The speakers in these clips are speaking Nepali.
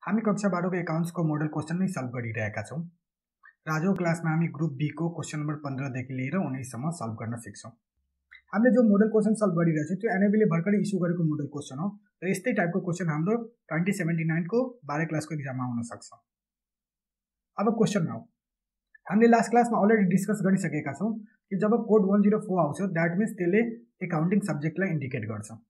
हामी कक्षा 12 को एकाउन्ट्स को मोडल क्वेशन नै सल्भ गरिरहेका छौं र आजको क्लासमा हामी ग्रुप बी को क्वेशन नम्बर 15 देखि लिएर 19 सम्म सल्भ गर्न सिक्छौं। हामीले जो मोडल क्वेशन सल्भ गरिरहेका छौं त्यो एनआईबी ले भर्खरै इस्यु गरेको मोडल क्वेशन हो र यस्तै टाइपको क्वेशन हाम्रो 2079 को 12 क्लासको एक्जाममा आउन सक्छ। अब क्वेशनमा हामीले लास्ट क्लासमा अलरेडी डिस्कस गरिसकेका छौं कि जब कोड 104 आउँछ दैट मिन्स त्यसले एकाउन्टिङ सब्जेक्टलाई इन्डिकेट गर्छ।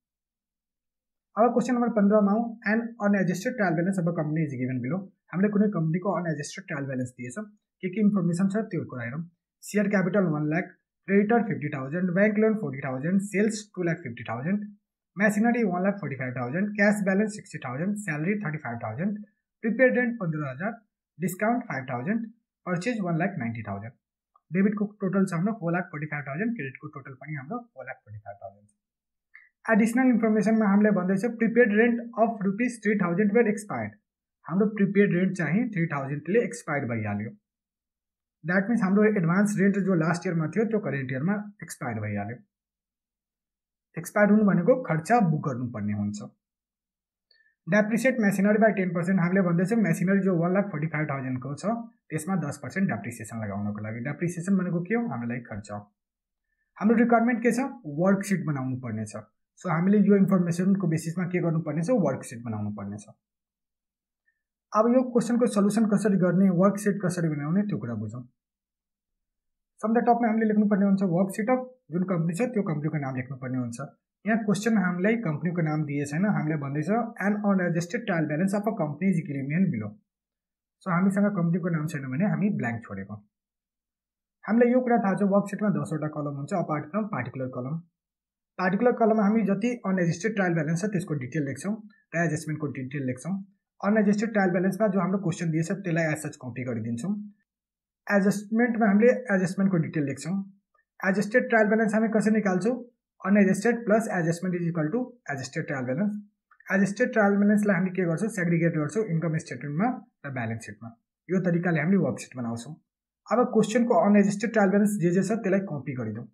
अब क्वेशन नम्बर 15 मा एन अनएडजस्टेड ट्रायल बैलेंस अब कंपनी इज गिवन बिलो। हामीले कुनै कम्पनीको अनएडजस्टेड ट्रायल बैलेंस दिएछ, के इन्फर्मेसन छ त्यो कुरा हेरौं। Share capital 1 lakh, creditor 50,000, bank loan 40,000, sales 2,50,000, machinery 1,45,000, cash balance 60,000, salary 35,000, prepaid rent 15,000, discount 5,000, purchase 1,90,000। Debit को टोटल छ हाम्रो 4,45,000, क्रेडिट को टोटल पनि हाम्रो 4,45,000। एडिशनल इन्फर्मेसन में हामीले भन्दैछ prepaid rent of ₹3,000 were expired. हाम्रो प्रीपेड रेंट चाहिँ 3,000 ले एक्सपायर्ड भइहाल्यो। दैट मीन्स हाम्रो एडवान्स रेंट जो लास्ट इयर में थियो त्यो करेन्ट इयर में एक्सपायर्ड भइहाल्यो। एक्सपायर्ड हुनु भनेको खर्चा बुक गर्नुपर्ने हुन्छ। Depreciate machinery by 10%। हामीले भन्दैछ मेसिनरी जो 1,45,000 को छ त्यसमा 10% डेप्रिसिएसन लगाउनको लागि। डेप्रिसिएसन भनेको के हो? हाम्रो लागि खर्च हो। हाम्रो रिक्वायरमेन्ट के छ? वर्कशीट बनाउनु पर्ने छ। सो हामीले यो इन्फर्मेसन को बेसिस में के गर्नुपर्ने छ? वर्कशीट बनाउनु पर्ने छ। अब यो क्वेशन को सल्युसन कसरी गर्ने, वर्कशीट कसरी बनाउने त्यो कुरा बुझौं। फ्रम द टप में हामीले लेख्नुपर्ने हुन्छ वर्कशीट अफ जुन कम्पनी छ त्यो कम्पनीको नाम लेख्नुपर्ने हुन्छ। यहाँ क्वेशन हामीलाई कम्पनीको नाम दिए छैन, हामीले भन्दैछ an unadjusted trial balance of a company is given below. So हामीसँग कम्पनीको नाम छैन भने हामी ब्ल्याङ्क छोडेको। हामीलाई यो कुरा थाहा छ वर्कशीटमा 10 वटा कलम हुन्छ अपार्ट फ्रम पार्टिकुलर कलम। पार्टिकुलर कलम हामी जति अनएडजस्टेड ट्रायल बैलेंस छ त्यसको डिटेल लेख्छौं र एडजस्टमेन्ट को डिटेल लेख्छौं। अनएडजस्टेड ट्रायल बैलेंस में जो हाम्रो क्वेशन दिएछ त्यसलाई एज सच कपी गरिदिन्छौं। एडजस्टमेन्ट में हामीले एडजस्टमेन्ट को डिटेल लेख्छौं। एडजस्टेड ट्रायल बैलेंस हामी कसरी निकाल्छौं? Unadjusted plus adjustment is equal to adjusted trial balance. Adjusted trial बैलेंसलाई हामी के गर्छौं? सेग्रिगेट गर्छौं इन्कम स्टेटमेन्टमा र ब्यालेन्स शीटमा। यो तरिकाले हामीले वर्कशीट बनाउँछौं। अब क्वेशन को अनएडजस्टेड ट्रायल बैलेंस जे छ त्यसलाई कपी गरिदिउँ।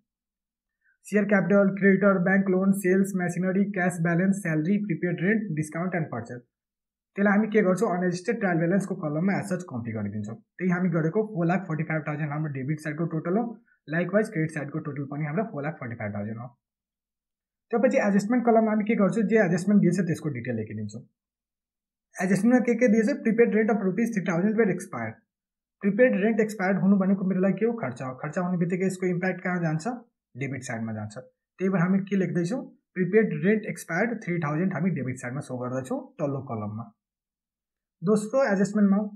Share capital, creditor, bank loan, sales, machinery, cash balance, salary, prepaid rent, discount and purchase. त्यसलाई हामी के गर्छौं? अनएडजस्टेड ट्रायल बैलेंस को कलम में एज सच कपी गरिदिन्छौं। त्यही हामी गरेको 4,45,000 हाम्रो डेबिट साइड को टोटल हो। लाइकवाइज क्रेडिट साइड को टोटल पनि हाम्रो 4,45,000 हो। त्यसपछि एडजस्टमेन्ट कलम हामी के गर्छौं? जे एडजस्टमेन्ट दिएछ त्यसको डिटेल लेखिदिन्छौं। एडजस्टमेन्ट में के दिएछ? Prepaid rent of ₹3,000 were expired. Prepaid rent expired हुनु भनेको मेरो लागि के हो? खर्च हो। खर्च हुने बित्तिकै यसको इम्प्याक्ट कहाँ जान्छ? डेबिट साइड में जान्छ। त्यही भएर हामी के लेख्दैछौं? प्रीपेड रेंट एक्सपायर्ड 3,000 हामी डेबिट साइड में शो गर्दैछौं तल्लो कलममा। दोस्रो एडजस्टमेन्ट में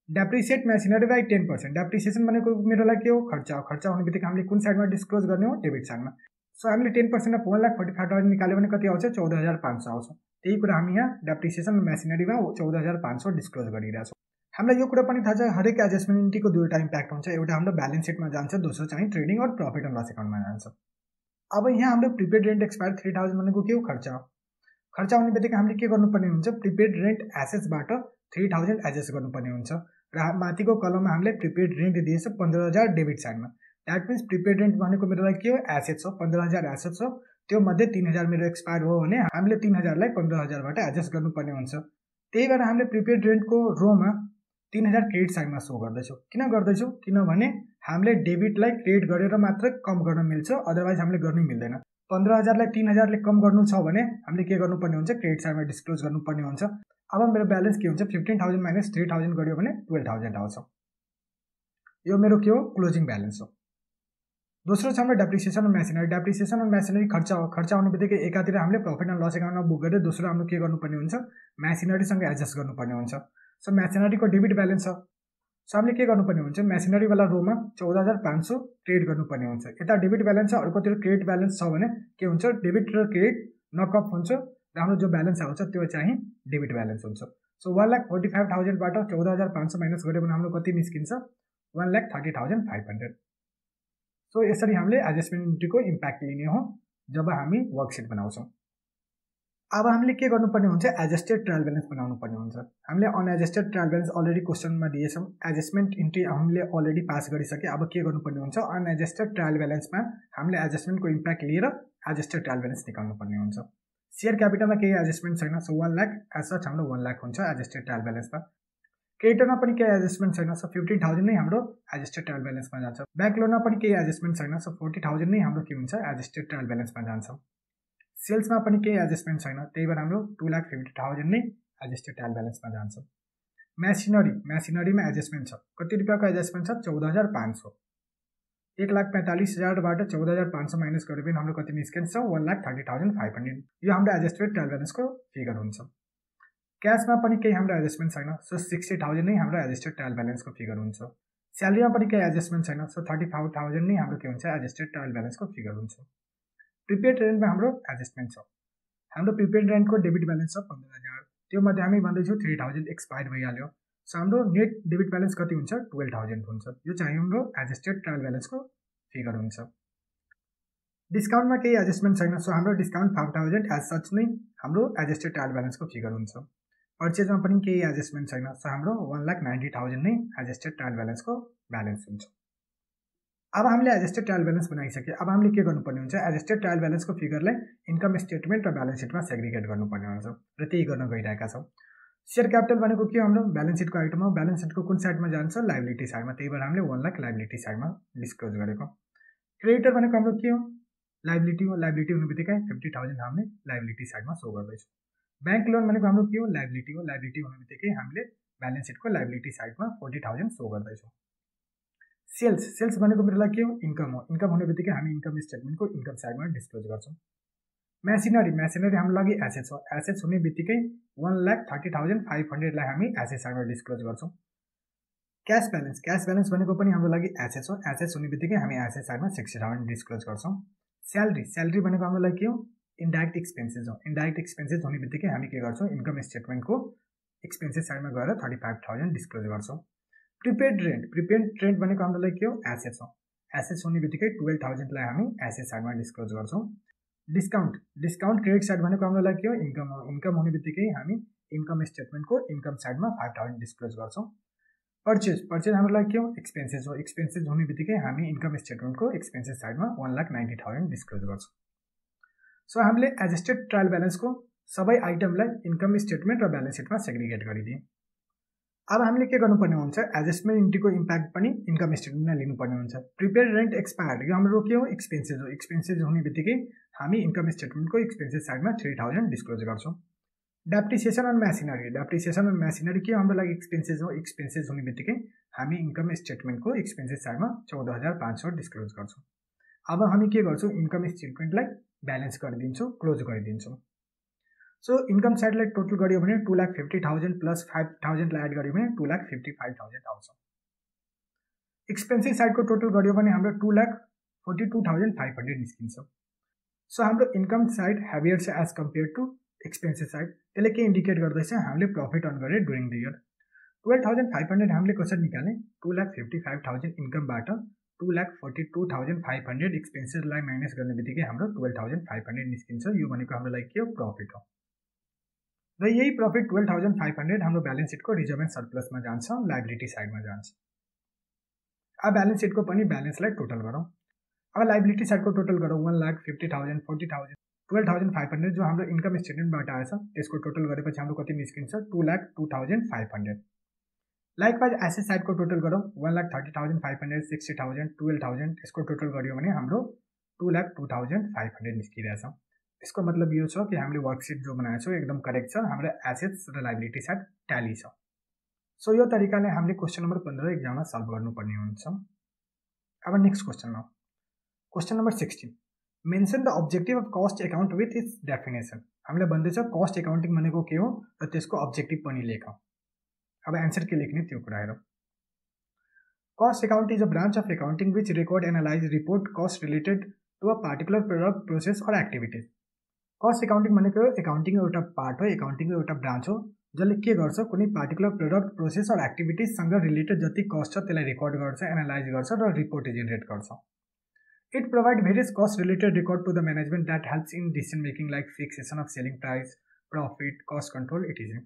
डेप्रिसिएट मेसिनरी बाइ 10%। डेप्रिसिएसन भनेको मेरो लागि के हो? खर्च हो। खर्च हुने बित्तिकै हामीले कुन साइडमा डिस्क्लोज गर्ने हो? डेबिट साइडमा। सो हामीले 10% अफ 1,45,000 निकाल्यो भने कति आउँछ? 14,500 आउँछ। त्यही कुरा हामी यहाँ डेप्रिसिएसन मेसिनरीमा 14,500 डिस्क्लोज गरिरहेछौं। हामीलाई यो कुरा पनि थाहा छ हरेक एडजस्टमेन्ट एन्ट्रीको दुईटा इम्प्याक्ट हुन्छ। एउटा हाम्रो ब्यालेन्स शीटमा जान्छ, दोस्रो चाहिँ ट्रेडिङ और प्रॉफिट एन्ड लस अकाउन्टमा जान्छ। अब यहाँ हाम्रो प्रीपेड रेंट एक्सपायर्ड 3,000 भनेको के हो? खर्च हो। खर्च हुने बित्तिकै हामीले के गर्नुपर्ने हुन्छ? प्रीपेड रेंट एसेट्सबाट 3,000 एडजस्ट गर्नुपर्ने हुन्छ र माथिको कलममा हामीले प्रीपेड रेंट दिएछ 15,000 डेबिट साइडमा। दैट मीन्स प्रीपेड रेंट भनेको मेरो लागि के हो? एसेट्स हो। 15,000 एसेट्स हो। त्यो मध्ये 3,000 मेरो एक्सपायर हो भने हामीले 3,000 लाई 15,000 बाट एडजस्ट गर्नुपर्ने हुन्छ। त्यही भएर हामीले प्रीपेड रेंट को रोमा 3,000 क्रेडिट साइड में शो गर्दैछौं। किन गर्दैछौं? किनभने हामीले डेबिटलाई क्रेडिट गरेर मात्र कम गर्न मिल्छ, अदरवाइज हामीले गर्नै मिल्दैन। 15,000 लाई 3,000 ले कम गर्नु छ भने हामीले के गर्नुपर्ने हुन्छ? क्रेडिट साइड में डिस्क्लोज गर्नुपर्ने हुन्छ। अब मेरो ब्यालेन्स के हुन्छ? 15,000 माइनस 3,000 गर्यो भने 12,000 आउँछ। यो मेरो के हो? क्लोजिङ ब्यालेन्स हो। दोस्रो छ हाम्रो depreciation of machinery. Depreciation of machinery खर्च हो। खर्च हुने बित्तिकै एकातिर हामीले प्रॉफिट एन्ड लस अकाउन्टमा बुक गरेर दोस्रो हाम्रो के गर्नुपर्ने हुन्छ? मेसिनरीसँग एडजस्ट गर्नुपर्ने हुन्छ। सो मेसिनरी को डेबिट बैलेंस हो। सो हामीले के गर्नुपर्ने हुन्छ? मेसिनरी वाला रोमा 14,500 क्रेडिट गर्नुपर्ने हुन्छ। यता डेबिट बैलेंस छ, अर्कोतिर क्रेडिट बैलेंस छ भने के हुन्छ? डेबिट र क्रेडिट नकअप हुन्छ र हाम्रो जो बैलेंस आउँछ त्यो चाहिँ डेबिट बैलेंस हुन्छ। सो 1,45,000 बाट 14,500 माइनस गर्यो भने हाम्रो कति निस्किन्छ? 1,30,500। सो यसरी हामीले एडजस्टमेन्ट एन्ट्रीको इम्प्याक्ट लिने हो जब हामी वर्कशीट बनाउँछौं। अब हामीले के गर्नुपर्ने हुन्छ? एडजस्टेड ट्रायल बैलेंस बनाउनु पर्ने हुन्छ। हामीले अनएडजस्टेड ट्रायल बैलेंस अलरेडी क्वेशनमा दिएछौं। एडजस्टमेन्ट एन्ट्री हामीले अलरेडी पास गरिसके। अब के गर्नुपर्ने हुन्छ? अनएडजस्टेड ट्रायल बैलेंसमा हामीले एडजस्टमेन्टको इम्प्याक्ट लिएर एडजस्टेड ट्रायल बैलेंस निकाल्नु पर्ने हुन्छ। शेयर क्यापिटलमा केही एडजस्टमेन्ट छैन, सो 1 लाख एज सच हाम्रो 1 लाख हुन्छ एडजस्टेड ट्रायल ब्यालेन्समा। क्रेडिटरमा पनि केही एडजस्टमेन्ट छैन, सो 15,000 नै हाम्रो एडजस्टेड ट्रायल ब्यालेन्समा जान्छ। ब्याङ्क लोनमा पनि केही एडजस्टमेन्ट छैन, सो 40,000 नै हाम्रो के हुन्छ एडजस्टेड ट्रायल ब्यालेन्समा जान्छ। सेल्समा पनि केही एडजस्टमेन्ट छैन, त्यही भएर हाम्रो 2,50,000 नै एडजस्टेड ट्रायल ब्यालेन्समा जान्छ। मेसिनरीमा एडजस्टमेन्ट छ, कति रुपियाँको एडजस्टमेन्ट छ 14,500। 1,45,000बाट 14,500 माइनस गरे पनि हाम्रो कति निस्किन्छ 1,30,500। यो हाम्रो एडजस्टेड ट्रायल ब्यालेन्सको फिगर हुन्छ। क्यासमा पनि केही हाम्रो एडजस्टमेन्ट छैन, सो 60,000 नै हाम्रो एडजस्टेड ट्रायल ब्यालेन्सको फिगर हुन्छ। स्यालेरीमा पनि केही एडजस्टमेन्ट छैन, सो 35,000 नै हाम्रो के हुन्छ एडजस्टेड ट्रायल ब्यालेन्सको फिगर हुन्छ। प्रिपेड रेन्टमा हाम्रो एडजस्टमेन्ट छ, हाम्रो प्रिपेड रेन्टको डेबिट ब्यालेन्स छ 15,000, त्यो मध्ये हामी भन्दैछौँ 3,000 एक्सपायर भइहाल्यो, सो हाम्रो नेट डेबिट ब्यालेन्स कति हुन्छ 12,000 हुन्छ। यो चाहिँ हाम्रो एडजस्टेड ट्रायल ब्यालेन्सको फिगर हुन्छ। डिस्काउन्टमा केही एडजस्टमेन्ट छैन, सो हाम्रो डिस्काउन्ट 5,000 एज सच नै हाम्रो एडजस्टेड ट्रायल ब्यालेन्सको फिगर हुन्छ। पर्चेजमा पनि केही एडजस्टमेन्ट छैन, सो हाम्रो 1,90,000 नै एडजस्टेड ट्रायल ब्यालेन्सको ब्यालेन्स हुन्छ। अब हामीले एडजस्टेड ट्रायल ब्यालेन्स बनाइसके, अब हामीले के गर्नुपर्ने हुन्छ एडजस्टेड ट्रायल ब्यालेन्सको फिगरलाई इन्कम स्टेटमेन्ट र ब्यालेन्स सिटमा सेग्रिगेट गर्नुपर्ने हुन्छ र त्यही गर्न गइरहेका छौँ। शेयर क्यापिटल भनेको के हाम्रो ब्यालेन्स सिटको आइटम हो, ब्यालेन्स सिटको कुन साइडमा जान्छ लाइबिलिटी साइडमा, त्यही भएर हामीले 1 लाख लाइबिलिटी साइडमा डिस्क्लोज गरेको। क्रेडिटर भनेको हाम्रो के हो लाइबिलिटी हो, लाइबिलिटी हुने बित्तिकै 50,000 हामीले लाइबिलिटी साइडमा सो गर्दैछौँ। ब्याङ्क लोन भनेको हाम्रो के हो लाइबिलिटी हो, लाइबिलिटी हुने बित्तिकै हामीले ब्यालेन्स सिटको लाइबिलिटी साइडमा 40,000 सो गर्दैछौँ। सेल्स भनेको मेरो लागि के हो इन्कम हो, इन्कम हुने बित्तिकै हामी इन्कम स्टेटमेन्टको इन्कम साइडमा डिस्क्लोज गर्छौँ। मेसिनरी हाम्रो लागि एसेट्स हो, एसेट्स हुने बित्तिकै 1,30,500 लाई हामी एसेट साइडमा डिस्क्लोज गर्छौँ। क्यास ब्यालेन्स भनेको पनि हाम्रो लागि एसेट्स हो, एसेट्स हुने बित्तिकै हामी एसेट साइडमा 60,000 डिस्क्लोज गर्छौँ। स्यालेरी भनेको हाम्रो लागि के हो इन्डाइरेक्ट एक्सपेन्सेस हो, इन्डाइरेक्ट एक्सपेन्सेस हुने बित्तिकै हामी के गर्छौँ इन्कम स्टेटमेन्टको एक्सपेन्सेस साइडमा गएर 35,000 डिस्क्लोज गर्छौँ। प्रिपेड रेन्ट भनेको हाम्रो लागि के हो एसेट्स हो, एसेट्स हुने बित्तिकै 12,000 लाई हामी एसेट साइडमा डिस्क्लोज गर्छौँ। डिस्काउन्ट क्रेडिट साइड भनेको हाम्रो लागि के हो इन्कम हो, इन्कम हुने बित्तिकै हामी इन्कम स्टेटमेन्टको इन्कम साइडमा 5,000 डिस्क्लोज गर्छौँ। पर्चेज हाम्रो लागि के हो एक्सपेन्सेस हो, एक्सपेन्सेस हुने बित्तिकै हामी इन्कम स्टेटमेन्टको एक्सपेन्सेस साइडमा 1,90,000 डिस्क्लोज गर्छौँ। सो हामीले एडजस्टेड ट्रायल ब्यालेन्सको सबै आइटमलाई इन्कम स्टेटमेन्ट र ब्यालेन्स सिटमा सेग्रिगेट गरिदियौँ। अब हामीले के गर्नुपर्ने हुन्छ एडजस्टमेन्टको इम्प्याक्ट पनि इन्कम स्टेटमेन्टमा लिनुपर्ने हुन्छ। प्रिपेड रेन्ट एक्सपायर्ड यो हाम्रो के हो एक्सपेन्सेस हो, एक्सपेन्सेस हुने बित्तिकै हामी इन्कम स्टेटमेन्टको एक्सपेन्सेस साइडमा 3,000 डिस्क्लोज गर्छौँ। डेप्रिसिएसन अन मेसिनरी के हाम्रो लागि एक्सपेन्सेस हो, एक्सपेन्सेस हुने बित्तिकै हामी इन्कम स्टेटमेन्टको एक्सपेन्सेस साइडमा 14,500 डिस्क्लोज गर्छौँ। अब हामी के गर्छौँ इन्कम स्टेटमेन्टलाई ब्यालेन्स गरिदिन्छौँ, क्लोज गरिदिन्छौँ। सो इन्कम साइडलाई टोटल गरियो भने 2,50,000 प्लस 5,000 लाई एड गरियो भने 2,55,000 आउँछ। एक्सपेन्सेस साइडको टोटल गरियो भने हाम्रो 2,42,500 निस्किन्छ। सो हाम्रो इन्कम साइड हेभियर छ as compare to expenses side, त्यसले के इन्डिकेट गर्दैछ हामीले प्रफिट अर्न गरे ड्युरिङ द इयर। 12,500 हामीले कसरी निकाल्ने 2,55,000 इन्कमबाट 2,42,500 एक्सपेन्सेसलाई माइनस गर्ने बित्तिकै हाम्रो 12,500 निस्किन्छ। यो भनेको हाम्रो लागि के हो प्रफिट हो र यही प्रफिट 12,500 हाम्रो ब्यालेन्स सिटको रिजर्भ एन्ड सरप्लसमा जान्छ, लाइबिलिटी साइडमा जान्छ। अब ब्यालेन्स सिटको पनि ब्यालेन्सलाई टोटल गरौँ। अब लाइबिलिटी साइडको टोटल गरौँ 1,50,000 40,000 12,500 जो हाम्रो इन्कम स्टेटमेन्टबाट आएछ त्यसको टोटल गरेपछि हाम्रो कति निस्किन्छ 2,02,500। लाइकवाइज एसेट साइडको टोटल गरौँ 1,30,500 60,000 12,000 यसको टोटल गरियो भने हाम्रो 2,02,500 निस्किरहेछ। यसको मतलब यो छ कि हामीले वर्कसिट जो बनाएको छौँ एकदम करेक्ट छ, हाम्रो एसेट्स र लाइबिलिटी साइड ट्याली छ। सो यो तरिकाले हामीले क्वेसन नम्बर 15 एक्जाममा सल्भ गर्नुपर्ने हुन्छ। अब नेक्स्ट क्वेसनमा question number 16 mention the objective of cost account with its definition. हामीलाई भन्दैछ कस्ट एकाउन्टिङ भनेको के हो र त्यसको अब्जेक्टिभ पनि लेख। अब एन्सर के लेख्ने त्यो कुरा हेरौँ। Cost account is a branch of accounting which record analyze report cost related to a particular product process or activities. Cost accounting भनेको एकाउन्टिङको एउटा पार्ट हो, एकाउन्टिङको एउटा ब्रान्च हो जसले के गर्छ कुनै पार्टिकुलर प्रोडक्ट प्रोसेस अर एक्टिभिटिजसँग रिलेटेड जति कस्ट छ त्यसलाई रेकर्ड गर्छ, एनालाइज गर्छ र रिपोर्ट जेनेरेट गर्छ। It provides various cost-related record to the management that helps in decision-making like fixation of selling price, profit, cost control, etc.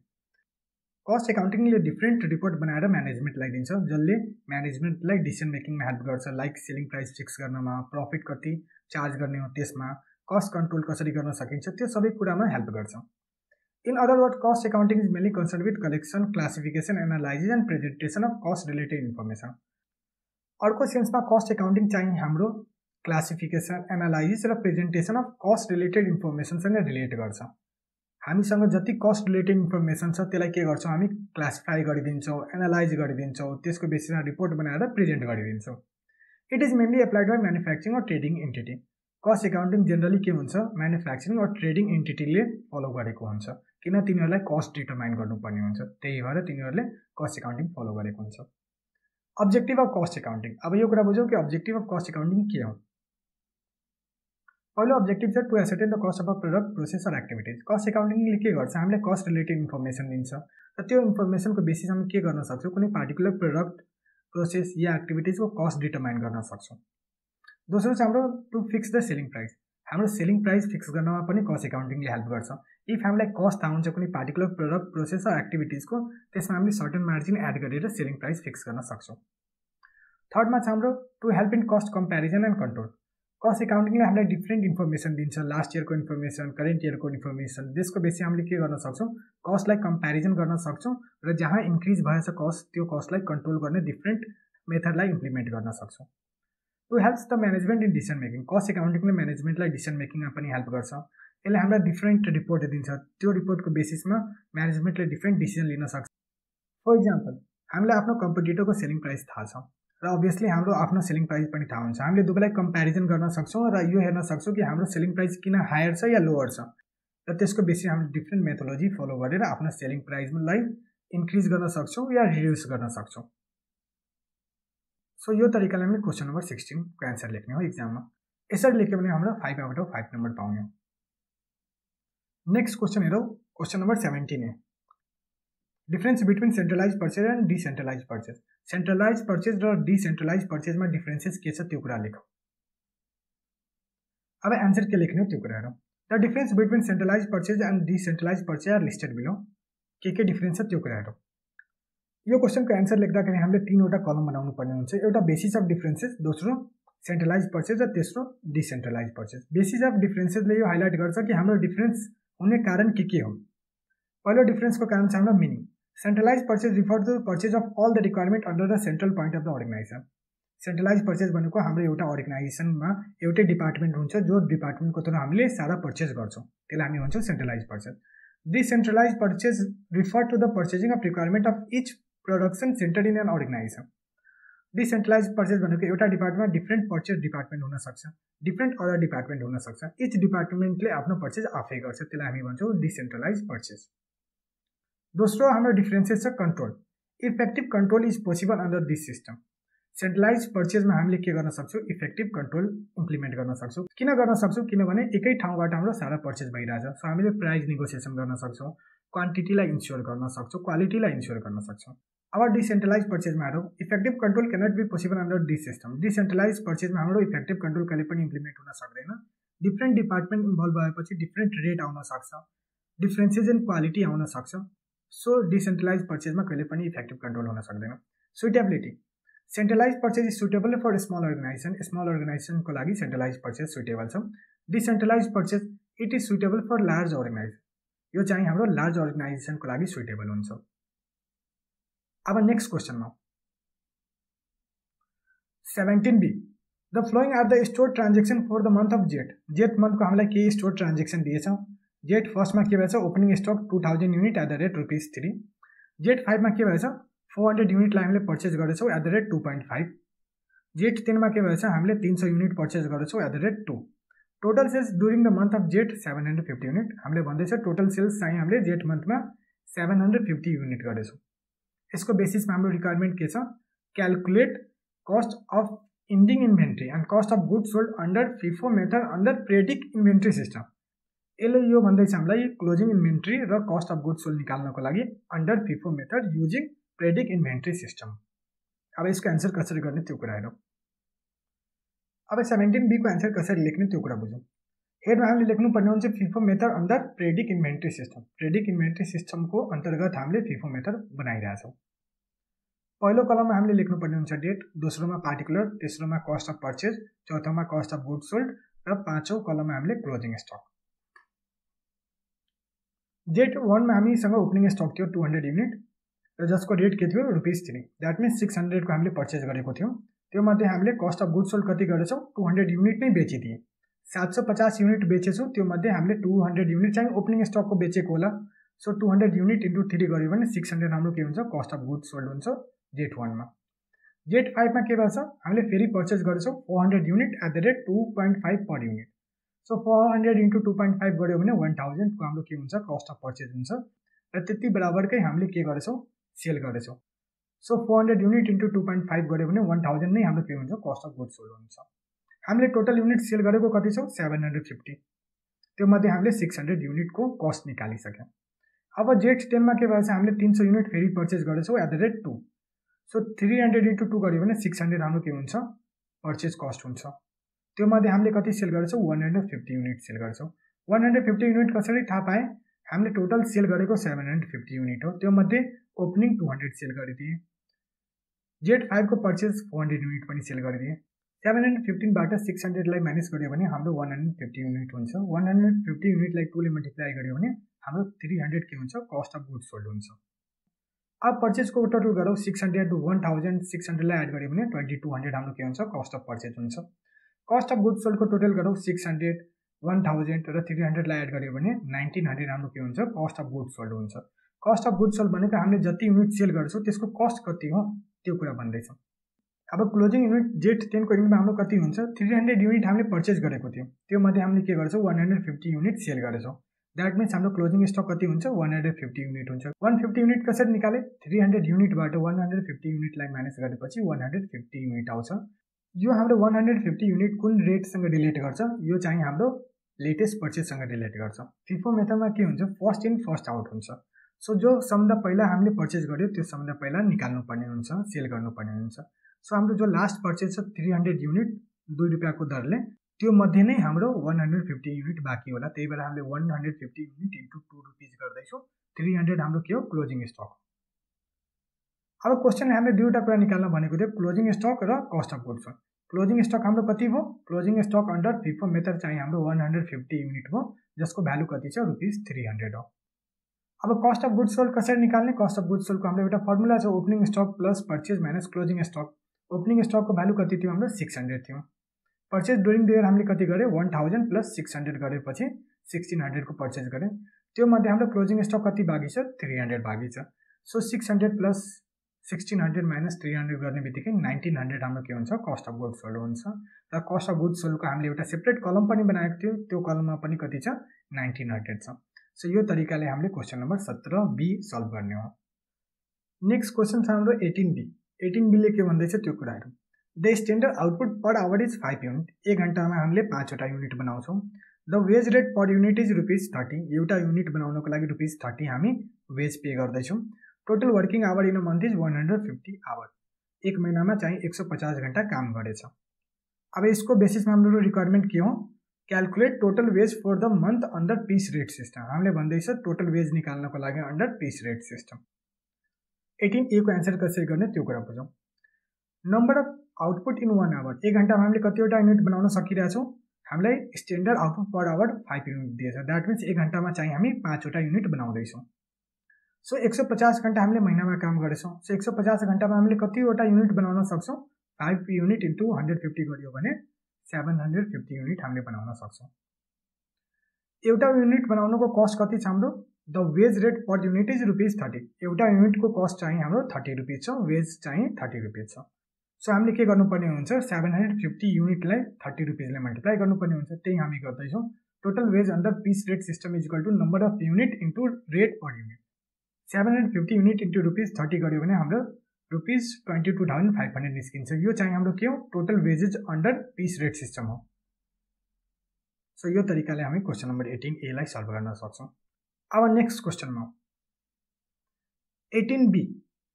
Cost accounting ले different report बनाएर म्यानेजमेन्टलाई दिन्छ जसले म्यानेजमेन्टलाई डिसिजन मेकिङमा हेल्प गर्छ, लाइक सेलिङ प्राइस फिक्स गर्नमा, प्रफिट कति चार्ज गर्ने हो त्यसमा, कस्ट कन्ट्रोल कसरी गर्न सकिन्छ त्यो सबै कुरामा हेल्प गर्छ। In other word, cost accounting is mainly concern with collection, classification, analysis and presentation of cost related information. अर्को सेन्समा कस्ट एकाउन्टिङ चाहिँ हाम्रो क्लासिफिकेसन, एनालाइसिस र प्रेजेन्टेसन अफ कस्ट रिलेटेड इन्फर्मेसनसँग रिलेट गर्छ। हामीसँग जति कस्ट रिलेटेड इन्फर्मेसन छ त्यसलाई के गर्छौँ हामी क्लासिफाई गरिदिन्छौँ, एनालाइज गरिदिन्छौँ, त्यसको बेसिसमा रिपोर्ट बनाएर प्रेजेन्ट गरिदिन्छौँ। It is mainly applied by manufacturing or trading entity. Cost accounting generally के हुन्छ, म्यानुफ्याक्चरिङ अर ट्रेडिङ एन्टिटीले फलो गरेको हुन्छ, किन तिनीहरूलाई कस्ट डिटरमाइन गर्नुपर्ने हुन्छ, त्यही भएर तिनीहरूले कस्ट एकाउन्टिङ फलो गरेको हुन्छ। Objective of cost accounting. अब यो कुरा बुझौँ कि अब्जेक्टिभ अफ कस्ट एकाउन्टिङ के हो। पहिलो अब्जेक्टिभ छ to ascertain the cost of a product, process or activities. Cost एकाउन्टिङले के गर्छ, हामीलाई कस्ट रिलेटेड इन्फर्मेसन दिन्छ र त्यो इन्फर्मेसनको बेसिसमा हामी के गर्न सक्छौँ, कुनै पार्टिकुलर प्रोडक्ट, प्रोसेस या एक्टिभिटिजको कस्ट डिटरमाइन गर्न सक्छौँ। दोस्रो छ हाम्रो to fix the selling price. हाम्रो सेलिङ प्राइस फिक्स गर्नमा पनि कस्ट एकाउन्टिङले हेल्प गर्छ। इफ हामीलाई कस्ट थाहा हुन्छ कुनै पार्टिकुलर प्रोडक्ट, प्रोसेस अर एक्टिभिटिजको, त्यसमा हामीले सर्टेन मार्जिन एड गरेर सेलिङ प्राइस फिक्स गर्न सक्छौँ। थर्डमा छ हाम्रो to help in cost comparison and control. Cost एकाउन्टिङले हामीलाई डिफ्रेन्ट इन्फर्मेसन दिन्छ, लास्ट इयरको इन्फर्मेसन, करेन्ट इयरको इन्फर्मेसन। त्यसको बेसी हामीले के गर्न सक्छौँ, कस्टलाई कम्पेरिजन गर्न सक्छौँ र जहाँ इन्क्रिज भएछ कस्ट त्यो कस्टलाई कन्ट्रोल गर्ने डिफ्रेन्ट मेथडलाई इम्प्लिमेन्ट गर्न सक्छौँ। To helps the management in decision making. Cost एकाउन्टिङले म्यानेजमेन्टलाई डिसिसन मेकिङमा पनि हेल्प गर्छ। यसले हामीलाई डिफ्रेन्ट रिपोर्ट दिन्छ, त्यो रिपोर्टको बेसिसमा म्यानेजमेन्टले डिफ्रेन्ट डिसिसन लिन सक्छ। फर इक्जाम्पल, हामीलाई आफ्नो कम्पिटिटरको सेलिङ प्राइस थाहा छ र अभियसली हाम्रो आफ्नो सेलिङ प्राइस पनि थाहा हुन्छ। हामीले दुवैलाई कम्पेरिजन गर्न सक्छौँ र यो हेर्न सक्छौँ कि हाम्रो सेलिङ प्राइस किन हायर छ या लोवर छ, र त्यसको बेसी हामीले डिफ्रेन्ट मेथोलोजी फलो गरेर आफ्नो सेलिङ प्राइसलाई इन्क्रिज गर्न सक्छौँ या रिड्युस गर्न सक्छौँ। सो यो तरिकाले हामीले क्वेसन नम्बर 16 को एन्सर लेख्ने हो एक्जाममा। यसरी लेख्यो भने हाम्रो 5/5 नम्बर पाउने हो। नेक्स्ट क्वेसन हेरौँ, क्वेसन नम्बर 17 है। Difference between centralize purchase and decentralize purchase. Centralize purchase र डिसेन्ट्रलाइज पर्चेजमा डिफरेन्सेस के छ त्यो कुरा लेखौँ। अब एन्सर के लेख्ने हो त्यो कुरा हेरौँ। The difference between centralize purchase and decentralize purchase are listed below. के डिफरेन्स छ त्यो कुरा हेरौँ। यो क्वेसनको एन्सर लेख्दाखेरि हामीले 3वटा कलम बनाउनु पर्ने हुन्छ। एउटा बेसिस अफ डिफरेन्सेस, दोस्रो सेन्ट्रलाइज पर्चेज र तेस्रो डिसेन्ट्रलाइज पर्चेज। बेसिस अफ डिफरेन्सेसले यो हाइलाइट गर्छ कि हाम्रो डिफरेन्स हुने कारण के हो। पहिलो डिफरेन्सको कारण छ हाम्रो meaning. Centralize purchase refer to purchase of all the requirement under the central point of the organization. Centralize purchase भनेको हाम्रो एउटा अर्गनाइजेसनमा एउटै डिपार्टमेन्ट हुन्छ, जो डिपार्टमेन्टको थ्रु हामीले सारा पर्चेज गर्छौँ, त्यसलाई हामी भन्छौँ centralize purchase. Decentralize purchase refer to the purchasing of requirement of each production center in an organization. Decentralize purchase भनेको एउटा डिपार्टमेन्टमा डिफ्रेन्ट पर्चेज डिपार्टमेन्ट हुनसक्छ, डिफ्रेन्ट अदर डिपार्टमेन्ट हुनसक्छ, इच डिपार्टमेन्टले आफ्नो पर्चेज आफै गर्छ, त्यसलाई हामी भन्छौँ डिसेन्ट्रलाइज पर्चेज। दोस्रो हाम्रो डिफरेन्सेस छ control. Effective control is possible under this system. Centralise पर्चेजमा हामीले के गर्न सक्छौँ, इफेक्टिभ कन्ट्रोल इम्प्लिमेन्ट गर्न सक्छौँ। किन गर्न सक्छौँ, किनभने एकै ठाउँबाट हाम्रो सारा पर्चेज भइरहेछ। सो हामीले प्राइस नेगोसिएसन गर्न सक्छौँ, क्वान्टिटीलाई इन्स्योर गर्न सक्छौँ, क्वालिटीलाई इन्स्योर गर्न सक्छौँ। अब डिसेन्ट्रलाइज पर्चेजमा हेरौँ। Effective control cannot be possible under this system. Decentralise पर्चेजमा हाम्रो इफेक्टिभ कन्ट्रोल कहिले पनि इम्प्लिमेन्ट हुन सक्दैन। डिफ्रेन्ट डिपार्टमेन्ट इन्भल्भ भएपछि डिफ्रेन्ट रेट आउन सक्छ, डिफ्रेन्सेस इन क्वालिटी आउन सक्छ। सो डिसेन्ट्रलाइज पर्चेजमा कहिले पनि इफेक्टिभ कन्ट्रोल हुन सक्दैन। Suitability. Centralise purchase is suitable for small organisation. Small अर्गनाइजेसनको लागि सेन्ट्रलाइज पर्चेज सुटेबल छ। Decentralise purchase it is suitable for large organisation. यो चाहिँ हाम्रो लार्ज अर्गनाइजेसनको लागि सुटेबल हुन्छ। अब नेक्स्ट क्वेसनमा 17B। The following are the store transaction for the month of जेठ। जेठ मन्थको हामीलाई के स्टोर ट्रान्जेक्सन दिएछ। जेठ फर्स्टमा के भएछ, opening stock 2000 unit at the rate ₹3। जेठ 5मा के भएछ, 400 युनिटलाई हामीले पर्चेज गरेछौँ एट द रेट 2.5। जेठ 10मा के भएछ, हामीले 300 युनिट पर्चेज गरेछौँ at the rate 2। Total sales during the month of जेठ 750 युनिट। हामीले भन्दैछ टोटल सेल्स चाहिँ हामीले जेठ मन्थमा 750 युनिट गरेछौँ। यसको बेसिसमा हाम्रो रिक्वायरमेन्ट के छ, calculate cost of ending inventory and cost of goods sold under FIFO method under periodic inventory system. यसले यो भन्दैछ हामीलाई क्लोजिङ इन्भेन्ट्री र कस्ट अफ गुड्स सोल्ड निकाल्नको लागि under FIFO method using periodic inventory system. अब यसको एन्सर कसरी गर्ने त्यो कुरा हेरौँ। अब 17B को एन्सर कसरी लेख्ने त्यो कुरा बुझौँ। हेडमा हामीले लेख्नुपर्ने हुन्छ FIFO method under periodic inventory system. Periodic inventory सिस्टमको अन्तर्गत हामीले फिफो मेथड बनाइरहेछौँ। पहिलो कलममा हामीले लेख्नुपर्ने हुन्छ डेट, दोस्रोमा पार्टिकुलर, तेस्रोमा कस्ट अफ पर्चेज, चौथोमा कस्ट अफ गुड्स सोल्ड र पाँचौं कलममा हामीले क्लोजिङ स्टक। जेट 1 मा हामीसँग ओपनिङ स्टक थियो 200 युनिट र जसको रेट के थियो ₹3। दैट मिन्स 600 को हामीले पर्चेज गरेको थियौं। त्यो मध्ये हामीले कस्ट अफ गुड्स सोल्ड कति गरेछौं 200 युनिट नै बेचिदिए। 750 युनिट बेचेछौं, त्यो मध्ये हामीले 200 युनिट चाहिँ ओपनिङ स्टक को बेचेको होला। सो 200 युनिट इन्टु 3 गर्यो भने 600 हाम्रो के हुन्छ कस्ट अफ गुड्स सोल्ड हुन्छ जेट 1 मा। जेट 5 मा के भन्छ हामीले फेरि पर्चेज गरेछौं 400 unit at the rate 2.5 per unit. So 400 into 2.5 गर्यो भने 1000 को हाम्रो के हुन्छ कस्ट अफ पर्चेज हुन्छ र त्यति बराबरकै हामीले के गरेछौं सेल गरेछौं। सो 400 युनिट इन्टु 2.5 गर्यो भने 1000 नै हाम्रो के हुन्छ कस्ट अफ गुड्स सोल्ड हुन्छ। हामीले टोटल युनिट सेल गरेको कति छ 750। त्यो मध्ये हामीले 600 युनिट को कस्ट निकालिसक्यौं। अब जेट 10 मा के भएछ हामीले 300 युनिट फेरि पर्चेज गरेछौं at the rate 2। So 300 into 2 गर्यो भने 600 हाम्रो के हुन्छ पर्चेज कस्ट हुन्छ। त्यो मध्ये हामीले कति सेल गरेछौं 150 युनिट सेल गरेछौं। 150 युनिट कसरी थाहा पाए हामीले टोटल सेल गरेको 750 युनिट हो, त्यो मध्ये ओपनिङ 200 सेल गरिदिए। जेट 5 को पर्चेज 400 युनिट पनि सेल गरिदिए। 715 बाट 600 लाई माइनस गर्यो भने हाम्रो 150 युनिट हुन्छ। 150 युनिट लाई 2 ले मल्टिप्लाई गर्यो भने हाम्रो 300 के हुन्छ कस्ट अफ गुड्स सोल्ड हुन्छ। अब पर्चेज को टोटल गरौ 600 टु 1000 600 लाई एड गर्यो भने 2200 हाम्रो के हुन्छ कस्ट अफ पर्चेज हुन्छ। कस्ट अफ गुड्स सोल्ड को टोटल गरौ 600 1000 र 300 लाई एड गर्यो भने 1900 हाम्रो के हुन्छ कस्ट अफ गुड्स सोल्ड हुन्छ। कस्ट अफ गुड्स सोल्ड भनेको हामीले जति युनिट सेल गर्छौं त्यसको कस्ट कति हो त्यो कुरा भन्दै छौं। अब क्लोजिङ युनिट जेट 10 को युनिटमा हाम्रो कति हुन्छ 300 युनिट हामीले पर्चेज गरेको थियौं, त्यो मध्ये हामीले के गर्छौं 150 युनिट सेल गरेछौं। दैट मिन्स हाम्रो क्लोजिङ स्टक कति हुन्छ 150 युनिट हुन्छ। 150 युनिट कसरी निकाले 300 युनिटबाट 150 युनिटलाई माइनस गरेपछि 150 युनिट आउँछ। यो हाम्रो 150 युनिट कुन रेट सँग रिलेट गर्छ यो चाहिँ हाम्रो लेटेस्ट पर्चेज सँग रिलेट गर्छ। फिफो मेथडमा के हुन्छ फर्स्ट इन फर्स्ट आउट हुन्छ। सो जो सबभन्दा पहिला हामीले पर्चेज गर्यो त्यो सबभन्दा पहिला निकाल्नु पर्ने हुन्छ, सेल गर्नु पर्ने हुन्छ। सो हाम्रो जो लास्ट पर्चेज छ 300 युनिट 2 रुपैयाँ को दरले त्यो मध्ये नै हाम्रो 150 युनिट बाँकी होला, त्यही भएर हामीले 150 युनिट इन्टु 2 रुपैयाँ गर्दैछौं। 300 हाम्रो के हो क्लोजिङ स्टक। अब क्वेशनले हामीले दुईवटा कुरा निकाल्न भनेको थियो क्लोजिङ स्टक र cost of goods. Closing stock हाम्रो कति हो closing stock under FIFO method चाहिँ हाम्रो 150 युनिट हो जसको भ्यालु कति छ ₹300 हो। अब कस्ट अफ गुड्स सोल्ड कसरी निकाल्ने कस्ट अफ गुड्स सोल्ड को हाम्रो एउटा फर्मुला छ opening stock plus purchase minus closing stock. Opening stock को भ्यालु कति थियो हाम्रो 600 थियो। पर्चेज ड्युरिङ द इयर हामीले कति गरे 1000 प्लस 600 गरेपछि 1600 को पर्चेज गरे। त्यो मध्ये हाम्रो क्लोजिङ स्टक कति बाँकी छ 300 बाँकी छ। सो 600 प्लस 1600 माइनस 300 गर्ने बित्तिकै 1900 हाम्रो के हुन्छ कस्ट अफ गुड्स सोल्ड हुन्छ। र कस्ट अफ गुड्स सोल्ड को हामीले एउटा सेपरेट कलम पनि बनाएको थियो, त्यो कलममा पनि कति छ 1900 छ। सो यो तरिकाले हामीले क्वेशन नम्बर 17B सल्भ गर्ने हो। नेक्स्ट क्वेशन छ हाम्रो 18B। 18B ले के भन्दैछ त्यो कुराहरु। The standard output per hour is 5 unit. 1 घण्टामा हामीले 5 वटा युनिट बनाउँछौं। The wage rate per unit is ₹30। एउटा युनिट बनाउनको लागि ₹30 हामी वेज पे गर्दैछौं। Total working hour in a month is 150 hour. एक महिनामा चाहिँ 150 घण्टा काम गरेछ। अब यसको बेसिसमा हाम्रो रिक्वायरमेन्ट के हो calculate total wage for the month under piece rate system. हामीले भन्दैछ टोटल वेज निकाल्नको लागि under piece rate system. 18A को आन्सर कसरी गर्ने त्यो कुरा बुझौं। Number of output in 1 hour. 1 घण्टामा हामीले कतिवटा युनिट बनाउन सकिरहेछौं हामीलाई standard output per hour 5 unit दिएछ। दैट मिन्स 1 घण्टामा चाहिँ हामी 5 वटा युनिट बनाउँदैछौं। सो 150 घण्टा हामीले महिनामा काम गरेछौं। सो 150 घण्टामा हामीले कतिवटा युनिट बनाउन सक्छौं 5 युनिट इन्टु 150 गरियो भने 750 युनिट हामीले बनाउन सक्छौं। एउटा युनिट बनाउनको कस्ट कति छ हाम्रो the wage rate per unit is ₹30। एउटा युनिटको कस्ट चाहिँ हाम्रो ₹30 छ, वेज चाहिँ ₹30 छ। सो हामीले के गर्नुपर्ने हुन्छ 750 युनिटलाई ₹30 ले मल्टिप्लाई गर्नुपर्ने हुन्छ, त्यही हामी गर्दैछौं। Total wage under piece rate system is equal to number of unit into rate per unit. 750 unit into ₹30 गर्यो भने हाम्रो ₹22,500 निस्किन्छ। यो चाहिँ हाम्रो के हो total wages under piece rate system हो। सो यो तरिकाले हामी क्वेशन नम्बर 18A लाई सल्भ गर्न सक्छौं। अब नेक्स्ट क्वेशनमा 18B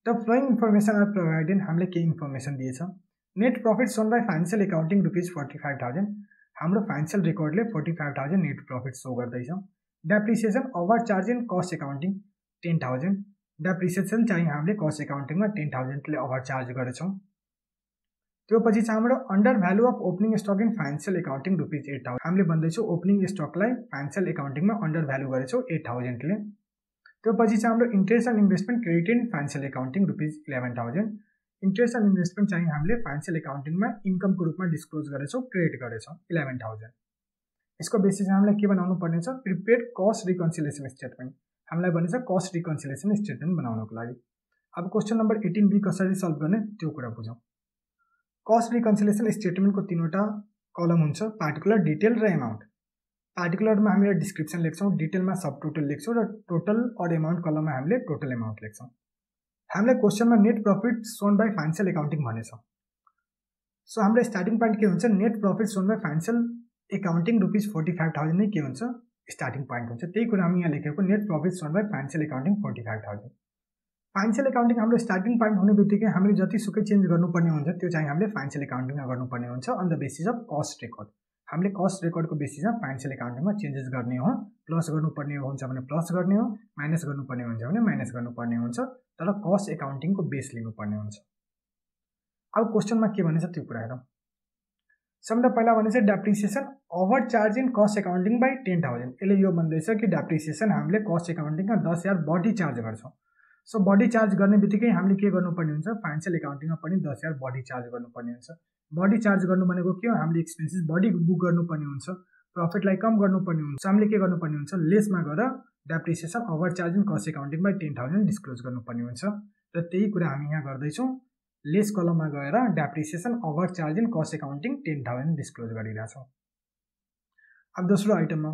the following information are provided. हामीले के इन्फर्मेसन दिएछ net profit shown by financial accounting ₹45,000। हाम्रो फाइनान्शियल रेकर्डले 45,000 नेट प्रॉफिट शो गर्दैछ। Depreciation over charge in cost accounting 10,000। डेप्रिसिएसन चाहिँ हामीले कस्ट एकाउन्टिङमा 10,000 ले ओभर चार्ज गरेछौं। त्यो पछि चाहिँ हाम्रो under value of opening stock in financial accounting ₹8,000 हामीले भन्दैछौँ ओपनिङ स्टकलाई फाइनेन्शियल एकाउन्टिङमा अन्डर भ्यालु गरेछौँ 8,000 ले। त्यो पछि चाहिँ हाम्रो interest and investment credit in financial accounting ₹11,000 interest and investment चाहिँ हामीले फाइनेन्शियल एकाउन्टिङमा इन्कमको रूपमा डिस्क्लोज गरेछौँ क्रेडिट गरेछौँ 11,000। यसको बेसिस हामीलाई के बनाउनु पर्ने छ प्रिपेड कस्ट रिकन्सिलिएसन स्टेटमेन्ट हामीलाई भनेछ कस्ट रिकन्सिलिएसन स्टेटमेन्ट बनाउनको लागि। अब क्वेसन नम्बर 18B कसरी सल्भ गर्ने त्यो कुरा बुझौँ। कस्ट रिकन्सिलिएसन स्टेटमेन्टको तीनवटा कलम हुन्छ पार्टिकुलर डिटेल र एमाउन्ट। पार्टिकुलरमा हामीले डिस्क्रिप्सन लेख्छौँ डिटेलमा सब टोटल लेख्छौँ र टोटल अर एमाउन्ट कलममा हामीले टोटल एमाउन्ट लेख्छौँ। हामीलाई क्वेसनमा net profit shown by financial accounting भनेछ। सो हाम्रो स्टार्टिङ पोइन्ट के हुन्छ net profit shown by financial accounting ₹45,000 नै के हुन्छ स्टार्टिङ पोइन्ट हुन्छ। त्यही कुरा हामी यहाँ लेखेको net profit shown by financial accounting 45,000। Financial accounting हाम्रो स्टार्टिङ पोइन्ट हुने बित्तिकै हामीले जतिसुकै चेन्ज गर्नुपर्ने हुन्छ त्यो चाहिँ हामीले फाइनेन्शियल एकाउन्टिङमा गर्नुपर्ने हुन्छ on the basis of cost record. हामीले कस्ट रेकर्डको बेसिसमा फाइनेन्शियल एकाउन्टिङमा चेन्जेस गर्ने हो प्लस गर्नुपर्ने हुन्छ भने प्लस गर्ने हो माइनस गर्नुपर्ने हुन्छ भने माइनस गर्नुपर्ने हुन्छ तर कस्ट एकाउन्टिङको बेस लिनुपर्ने हुन्छ। अब क्वेसनमा के भनेछ त्यो कुरा हेरौँ। सबभन्दा पहिला भनेछ depreciation over charge in cost accounting by 10,000। यसले यो भन्दैछ कि डेप्रिसिएसन हामीले कस्ट एकाउन्टिङमा 10,000 बढी चार्ज गर्छौँ। सो बढी चार्ज गर्ने बित्तिकै हामीले के गर्नुपर्ने हुन्छ फाइनेन्शियल एकाउन्टिङमा पनि 10,000 बढी चार्ज गर्नुपर्ने हुन्छ। बढी चार्ज गर्नु भनेको के हो हामीले एक्सपेन्सेस बढी बुक गर्नुपर्ने हुन्छ प्रफिटलाई कम गर्नुपर्ने हुन्छ। हामीले के गर्नुपर्ने हुन्छ लेसमा गएर depreciation over charge in cost accounting by 10,000 disclose गर्नुपर्ने हुन्छ र त्यही कुरा हामी यहाँ गर्दैछौँ। लेस कलममा गएर depreciation over charge in cost accounting 10,000 disclose गरिरहेछौँ। अब दोस्रो आइटममा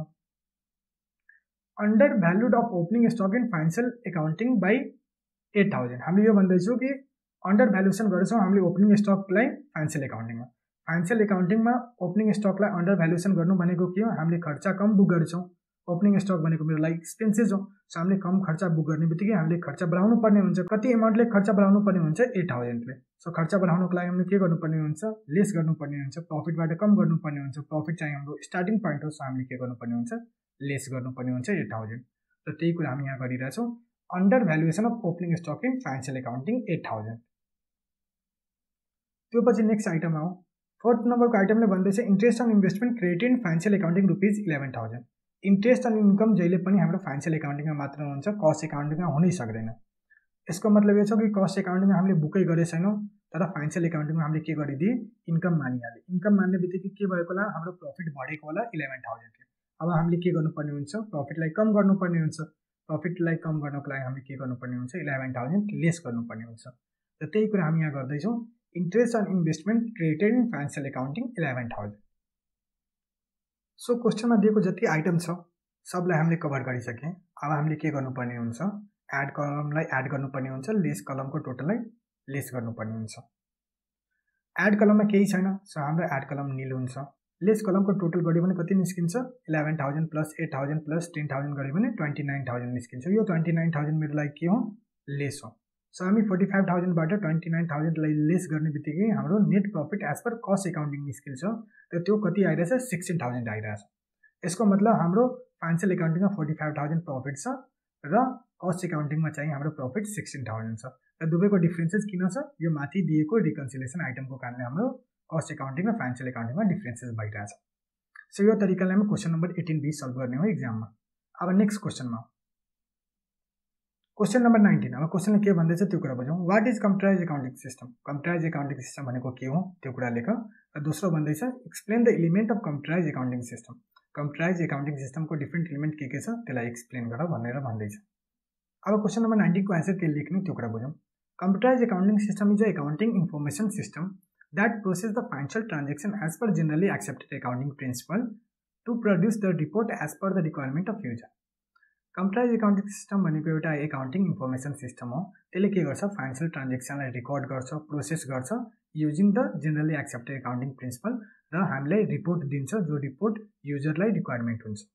under valued of opening stock in financial accounting by 8,000 हामीले यो भन्दैछौँ कि अन्डर भ्यालुएसन गरेछौँ हामीले ओपनिङ स्टकलाई फाइनेन्शियल एकाउन्टिङमा। फाइनेन्शियल एकाउन्टिङमा ओपनिङ स्टकलाई अन्डर भ्यालुएसन गर्नु भनेको के हो हामीले खर्च कम बुक गर्छौँ। ओपनिङ स्टक भनेको मेरो लागि एक्सपेन्सेस हो सो हामीले कम खर्च बुक गर्ने बित्तिकै हामीले खर्च बढाउनु पर्ने हुन्छ। कति एमाउन्टले खर्च बढाउनु पर्ने हुन्छ 8,000 ले। सो खर्च बढाउनको लागि हामीले के गर्नुपर्ने हुन्छ लेस गर्नुपर्ने हुन्छ प्रफिटबाट कम गर्नुपर्ने हुन्छ। प्रफिट चाहिँ हाम्रो स्टार्टिङ पोइन्ट हो सो हामीले के गर्नुपर्ने हुन्छ लेस गर्नुपर्ने हुन्छ 8,000 र त्यही कुरा हामी यहाँ गरिरहेछौँ under valuation of opening stock in financial accounting 8,000। त्यो पछि नेक्स्ट आइटम आऊ फोर्थ नम्बरको आइटमले भन्दैछ interest on investment credit in financial accounting ₹11,000। Interest on income जहिले पनि हाम्रो फाइनेन्शियल एकाउन्टिङमा मात्र हुन्छ कस्ट एकाउन्टिङमा हुनै सक्दैन। यसको मतलब यो छ कि कस्ट एकाउन्टिङमा हामीले बुकै गरे छैनौँ तर फाइनेन्शियल एकाउन्टिङमा हामीले के गरिदिए इन्कम मानिहाल्यो। इन्कम मान्ने बित्तिकै के भएको होला हाम्रो प्रफिट बढेको होला 11,000 ले। अब हामीले के गर्नुपर्ने हुन्छ प्रफिटलाई कम गर्नुपर्ने हुन्छ। प्रफिटलाई कम गर्नको लागि हामीले के गर्नुपर्ने हुन्छ 11,000 लेस गर्नुपर्ने हुन्छ र त्यही कुरा हामी यहाँ गर्दैछौँ interest on investment credited in financial accounting 11,000। So क्वेसनमा दिएको जति आइटम छ सबलाई हामीले कभर गरिसकेँ। अब हामीले के गर्नुपर्ने हुन्छ एड कलमलाई एड गर्नुपर्ने हुन्छ लेस कलमको टोटललाई लेस गर्नुपर्ने हुन्छ। एड कलममा केही छैन सो हाम्रो एड कलम निल हुन्छ। लेस कलमको टोटल गऱ्यो भने कति निस्किन्छ 11,000 प्लस 8,000 प्लस 10,000 गऱ्यो भने 29,000 निस्किन्छ। यो 29,000 मेरो लागि के हो लेस हो। सो हामी 45,000 बाट 29,000 लाई लेस गर्ने बित्तिकै हाम्रो net profit as per cost accounting निस्किन्छ र त्यो कति आइरहेछ 16,000 आइरहेछ। यसको मतलब हाम्रो फाइनेन्शियल एकाउन्टिङमा 45,000 प्रफिट छ र कस्ट एकाउन्टिङमा चाहिँ हाम्रो प्रफिट 16,000 छ र दुवैको डिफरेन्सेस किन छ यो माथि दिएको रिकन्सिलिएसन आइटमको कारणले हाम्रो कस्ट एकाउन्टिङ र फाइनेन्शियल एकाउन्टिङमा डिफरेन्सेस भइरहेछ। सो यो तरिकाले हामी क्वेसन नम्बर 18B सल्भ गर्ने हो एक्जाममा। अब नेक्स्ट क्वेसनमा क्वेसन नम्बर 19। अब क्वेसनले के भन्दैछ त्यो कुरा बुझौँ। What is computerize accounting system. Computerize accounting system भनेको के हो त्यो कुरा लेख र दोस्रो भन्दैछ explain the element of computerize accounting system. Computerize accounting सिस्टमको डिफ्रेन्ट एलिमेन्ट के छ त्यसलाई एक्सप्लेन गर भनेर भन्दैछ। अब क्वेसन नम्बर 19 को आन्सर के लेख्ने त्यो कुरा बुझौँ। Computerize accounting system is a accounting information system that process the financial transaction as per generally accepted accounting principle to produce the report as per the requirement of user. Computerized accounting system भनेको एउटा एकाउन्टिङ इन्फर्मेसन सिस्टम हो। त्यसले के गर्छ फाइनान्शियल ट्रान्जेक्सनलाई रेकर्ड गर्छ प्रोसेस गर्छ using the generally accepted accounting principle र हामीलाई रिपोर्ट दिन्छ जो रिपोर्ट युजरलाई रिक्वायरमेन्ट हुन्छ।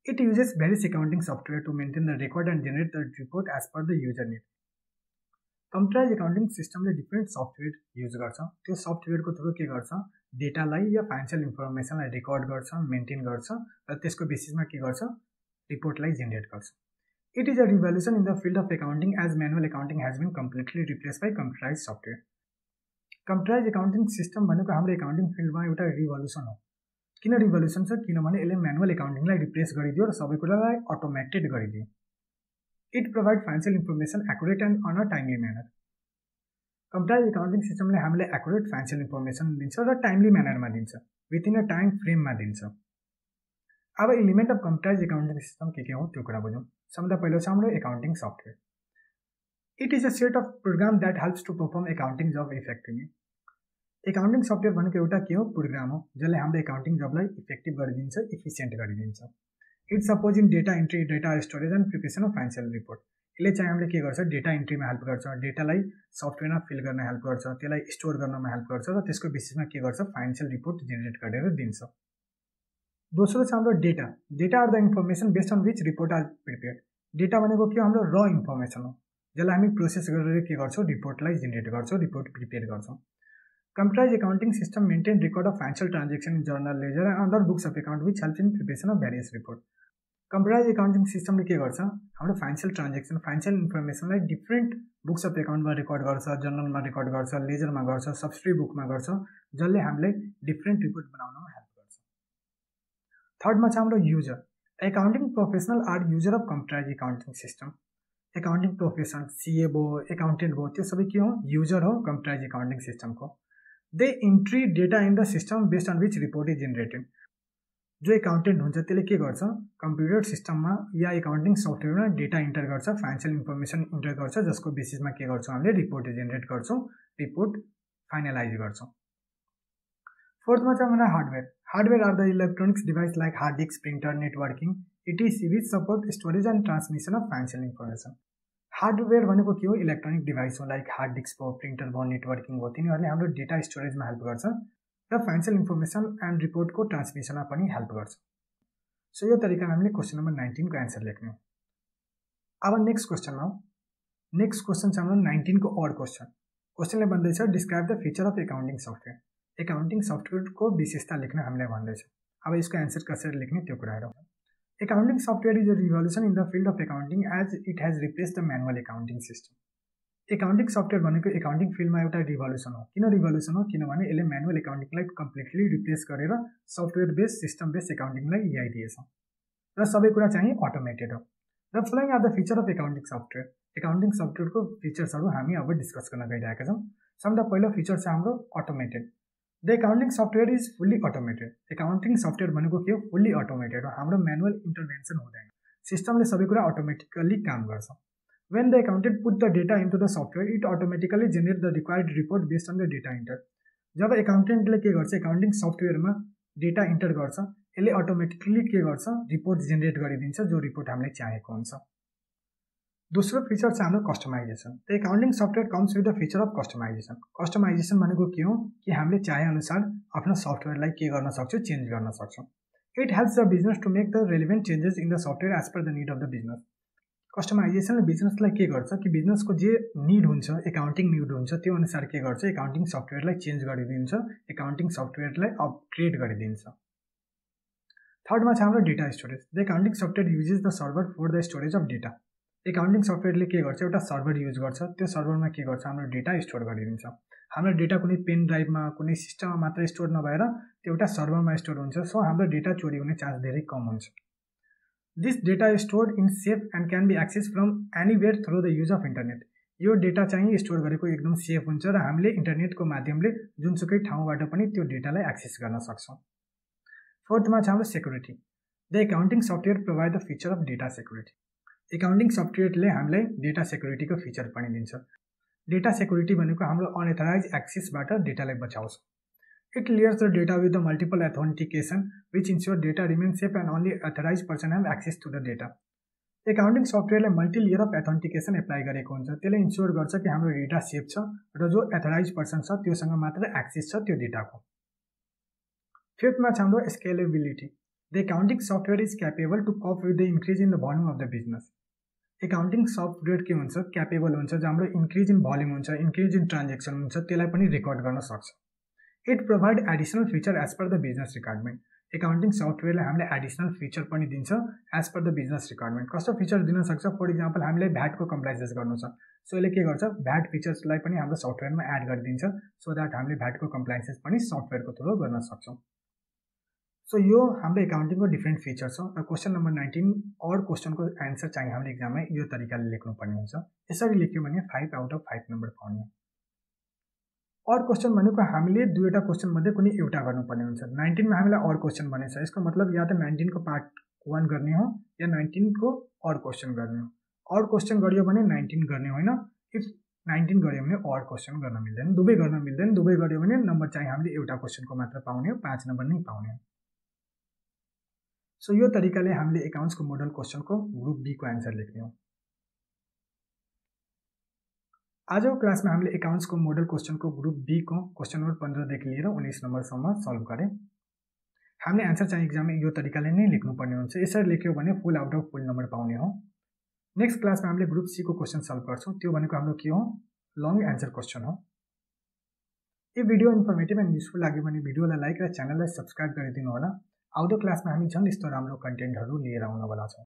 It uses various accounting software to maintain the record and generate the report as per the user need. Computerize accounting सिस्टमले डिफ्रेन्ट सफ्टवेयर युज गर्छ। त्यो सफ्टवेयरको थ्रु के गर्छ डेटालाई या फाइनान्शियल इन्फर्मेसनलाई रेकर्ड गर्छ मेन्टेन गर्छ र त्यसको बेसिसमा के गर्छ रिपोर्टलाई जेनेरेट गर्छ। It is a revolution in the field of accounting as manual accounting has been completely replace by computerize software. Computerize accounting system भनेको हाम्रो एकाउन्टिङ फिल्डमा एउटा रिभोल्युसन हो। किन रिभोल्युसन छ? किनभने यसले म्यानुअल एकाउन्टिङलाई रिप्लेस गरिदियो र सबै कुरालाई अटोमेटेड गरिदियो। It provide financial information accurate and on a timely manner. Computerize accounting सिस्टमले हामीलाई एक्युरेट फाइनेन्शियल इन्फर्मेसन दिन्छ र टाइमली म्यानरमा दिन्छ, विथिन अ टाइम फ्रेममा दिन्छ। अब element of computerize accounting system के हो त्यो कुरा बुझौँ। सबभन्दा पहिलो छ हाम्रो accounting software. It is a set of program that helps to perform accounting job effectively. Accounting software भनेको एउटा के हो? प्रोग्राम हो जसले हाम्रो एकाउन्टिङ जबलाई इफेक्टिभ गरिदिन्छ, इफिसियन्ट गरिदिन्छ। It suppose in data entry, data storage and preparation of financial report. यसले चाहिँ हामीले के गर्छ? डेटा इन्ट्रीमा हेल्प गर्छ, डेटालाई सफ्टवेयरमा फिल गर्न हेल्प गर्छ, त्यसलाई स्टोर गर्नमा हेल्प गर्छ र त्यसको बेसिसमा के गर्छ? फाइनेन्शियल रिपोर्ट जेनेरेट गरेर दिन्छ। दोस्रो छ हाम्रो data. Data are the information based on which report are prepared. Data भनेको के हो? हाम्रो र इन्फर्मेसन हो जसलाई हामी प्रोसेस गरेर के गर्छौँ? रिपोर्टलाई जेनेरेट गर्छौँ, रिपोर्ट प्रिपेयर गर्छौँ। Computerize accounting system maintain record of financial transaction in journal, ledger and other books of account which helps in preparation of various report. Computerize accounting सिस्टमले के गर्छ? हाम्रो फाइनेन्शियल ट्रान्जेक्सन, फाइनेन्शियल इन्फर्मेसनलाई डिफ्रेन्ट बुक्स अफ एकाउन्टमा रेकर्ड गर्छ, जर्नलमा रेकर्ड गर्छ, लेजरमा गर्छ, सब्सिडी बुकमा गर्छ, जसले हामीलाई डिफ्रेन्ट रिपोर्ट बनाउनमा हेल्प गर्छ। थर्डमा छ हाम्रो user. Accounting professional are user of computerize accounting system. Accounting profession, CA भयो, एकाउन्टेन्ट भयो, त्यो सबै के हो? युजर हो कम्प्युटराइज एकाउन्टिङ सिस्टमको। They entry data in the system based on which report is generated. जो एकाउन्टेन्ट हुन्छ त्यसले के गर्छ? कम्प्युटर सिस्टममा या एकाउन्टिङ सफ्टवेयरमा डेटा इन्टर गर्छ, फाइनेन्शियल इन्फर्मेसन इन्टर गर्छ, जसको बेसिसमा के गर्छौँ? हामीले रिपोर्ट जेनेरेट गर्छौँ, रिपोर्ट फाइनलाइज गर्छौँ। फोर्थमा छ हाम्रो hardware. Hardware are the electronics device like hard disk, printer, networking, etc which support storage and transmission of financial information. Hardware भनेको के हो? इलेक्ट्रोनिक डिभाइस हो, लाइक हार्ड डिस्क भयो, प्रिन्टर भयो, नेटवर्किङ भयो। तिनीहरूले हाम्रो डेटा स्टोरेजमा हेल्प गर्छ र फाइनेन्शियल इन्फर्मेसन एन्ड रिपोर्टको ट्रान्समिसनमा पनि हेल्प गर्छ। सो यो तरिकामा हामीले क्वेसन नम्बर 19 को एन्सर लेख्ने हो। अब नेक्स्ट क्वेसनमा हो। नेक्स्ट क्वेसन छ हाम्रो 19 को अड क्वेसन। क्वेसनले भन्दैछ describe the feature of accounting software. Accounting सफ्टवेयरको विशेषता लेख्न हामीलाई भन्दैछ। अब यसको एन्सर कसरी लेख्ने त्यो कुरा हेरौँ। Accounting software is a revolution in the field of accounting as it has replaced the manual accounting system. Accounting software भनेको एकाउन्टिङ फिल्डमा एउटा रिभोल्युसन हो। किन रिभोल्युसन हो? किनभने यसले म्यानुअल एकाउन्टिङलाई कम्प्लिटली रिप्लेस गरेर सफ्टवेयर बेस्ड, सिस्टम बेस्ड एकाउन्टिङलाई ल्याइदिएछ र सबै कुरा चाहिँ अटोमेटेड हो। The following are the feature of accounting software. Accounting सफ्टवेयरको फिचर्सहरू हामी अब डिस्कस गर्न गइरहेका छौँ। सबभन्दा पहिलो फिचर छ हाम्रो automated. The accounting software is fully automated. Accounting software भनेको के हो? फुल्ली अटोमेटेड हो। हाम्रो म्यानुअल इन्टरभेन्सन हुँदैन, सिस्टमले सबै कुरा अटोमेटिकली काम गर्छ। When the accountant put the data into the software, it automatically generates the required report based on the data entered. जब एकाउन्टेन्टले के गर्छ? एकाउन्टिङ सफ्टवेयरमा डेटा इन्टर गर्छ, यसले अटोमेटिकली के गर्छ? रिपोर्ट जेनेरेट गरिदिन्छ, जो रिपोर्ट हामीले चाहेको हुन्छ। दोस्रो फिचर छ हाम्रो customisation. The accounting software comes with the feature of customisation. Customisation भनेको के हो? कि हामीले चाहे अनुसार आफ्नो सफ्टवेयरलाई के गर्न सक्छौँ? चेन्ज गर्न सक्छौँ। It helps the business to make the relevant changes in the software as per the need of the business. कस्टमाइजेसनले बिजनेसलाई के गर्छ? कि बिजनेसको जे निड हुन्छ, एकाउन्टिङ निड हुन्छ, त्यो अनुसार के गर्छ? एकाउन्टिङ सफ्टवेयरलाई चेन्ज गरिदिन्छ, एकाउन्टिङ सफ्टवेयरलाई अपग्रेड गरिदिन्छ। थर्डमा छ हाम्रो data storage. The accounting software uses the server for the storage of data. Accounting सफ्टवेयरले के गर्छ? एउटा सर्भर युज गर्छ, त्यो सर्भरमा के गर्छ? हाम्रो डेटा स्टोर गरिदिन्छ। हाम्रो डेटा कुनै पेन ड्राइभमा, कुनै सिस्टममा मात्र स्टोर नभएर त्यो एउटा सर्भरमा स्टोर हुन्छ। सो हाम्रो डेटा चोरी हुने चान्स धेरै कम हुन्छ। This data is stored in safe and can be accessed from anywhere through the use of internet. यो डेटा चाहिँ स्टोर गरेको एकदम सेफ हुन्छ र हामीले इन्टरनेटको माध्यमले जुनसुकै ठाउँबाट पनि त्यो डेटालाई एक्सेस गर्न सक्छौँ। फोर्थमा छ हाम्रो security. The accounting software provide the feature of data security. Accounting सफ्टवेयरले हामीलाई डेटा सेक्युरिटीको फिचर पनि दिन्छ। डेटा सेक्युरिटी भनेको हाम्रो अनअथराइज एक्सेसबाट डेटालाई बचाउँछ। It layers the data with the multiple authentication which ensure data remains safe and only authorized person have access to the data. Accounting सफ्टवेयरले multi layer of authentication apply गरेको हुन्छ। त्यसले इन्स्योर गर्छ कि हाम्रो डेटा सेफ छ र जो एथोराइज पर्सन छ त्योसँग मात्र एक्सेस छ त्यो डेटाको। फिफ्थमा छ हाम्रो scalability. The accounting software is capable to cope with the increase in the volume of the business. Accounting software के हुन्छ? क्यापेबल हुन्छ, जो हाम्रो इन्क्रिज इन भोल्युम हुन्छ, इन्क्रिज इन ट्रान्जेक्सन हुन्छ, त्यसलाई पनि रेकर्ड गर्न सक्छ। It provides additional feature as per the business requirement. Accounting सफ्टवेयरले हामीलाई एडिसनल फिचर पनि दिन्छ as per the business requirement. कस्तो फिचर दिन सक्छ? फर इक्जाम्पल हामीलाई भ्याटको कम्प्लाइन्सेस गर्नु छ, सो यसले के गर्छ, भ्याट फिचर्सलाई पनि हाम्रो सफ्टवेयरमा एड गरिदिन्छ सो द्याट हामीले भ्याटको कम्प्लाइन्सेस पनि सफ्टवेयरको थ्रु गर्न सक्छौँ। सो यो हाम्रो एकाउन्टिङको डिफ्रेन्ट फिचर छ। र क्वेसन नम्बर 19 अड क्वेसनको एन्सर चाहिँ हामीले एक्जाममा यो तरिकाले लेख्नुपर्ने हुन्छ। यसरी लेख्यो भने 5 आउट अफ 5 नम्बर पाउने। अड क्वेसन भनेको हामीले दुईवटा क्वेसन मध्ये कुनै एउटा गर्नुपर्ने हुन्छ। 19 मा हामीलाई अड क्वेसन भनेछ, यसको मतलब या त 19 को पार्ट 1 गर्ने हो या 19 को अड क्वेसन गर्ने हो। अड क्वेसन गरियो भने 19 गर्ने होइन, इफ 19 गरियो भने अड क्वेसन गर्न मिल्दैन, दुवै गर्न मिल्दैन। दुवै गरियो भने नम्बर चाहिँ हामीले एउटा क्वेसनको मात्र पाउने हो, 5 नम्बर नै पाउने हो। सो यो तरिकाले हामीले एकाउन्ट्सको मोडल क्वेसनको ग्रुप बी को एन्सर लेख्ने हो। आजको क्लासमा हामीले एकाउन्ट्सको मोडल क्वेसनको ग्रुप बी को क्वेसन नम्बर 15 देखि लिएर 19 नम्बरसम्म सल्भ गरे। हामीले एन्सर चाहिँ एक्जाममा यो तरिकाले नै लेख्नुपर्ने हुन्छ। यसरी लेख्यो भने फुल आउट अफ फुल नम्बर पाउने हो। नेक्स्ट क्लासमा हामीले ग्रुप सी को क्वेसन सल्भ गर्छौँ। त्यो भनेको हाम्रो के हो, लङ एन्सर क्वेसन हो। यो भिडियो इन्फर्मेटिभ एन्ड युजफुल लाग्यो भने भिडियोलाई लाइक र च्यानललाई सब्स्क्राइब गरिदिनु होला। आउँदो क्लासमा हामी झन् यस्तो राम्रो कन्टेन्टहरू लिएर आउनवाला छौँ।